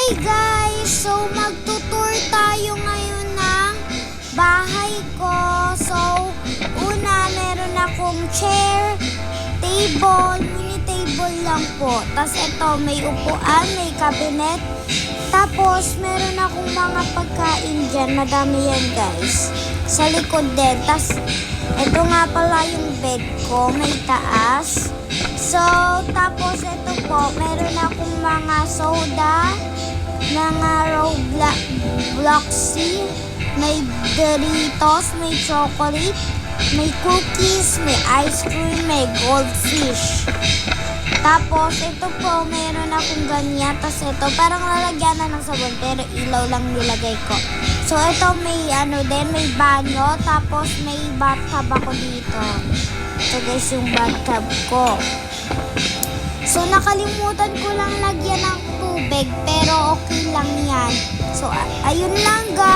Hi guys! So magtutour tayo ngayon ng bahay ko. So una meron akong chair, table, mini table lang po. Tapos ito may upuan, may cabinet. Tapos meron akong mga pagkain dyan. Madami yan guys. Sa likod din. Tapos ito nga pala yung bed ko, may taas. So, tapos ito po, meron akong mga soda, mga Robloxy, may Doritos, may chocolate, may cookies, may ice cream, may goldfish. Tapos, ito po, meron akong ganyan. Tapos ito, parang lalagyan na ng sabon, pero ilaw lang nilagay ko. So, ito may din, may banyo. Tapos, may bathtub ako dito. Ito guys, yung bathtub ko. So, nakalimutan ko lang lagyan ng tubig, pero okay lang yan. So, ayun lang guys.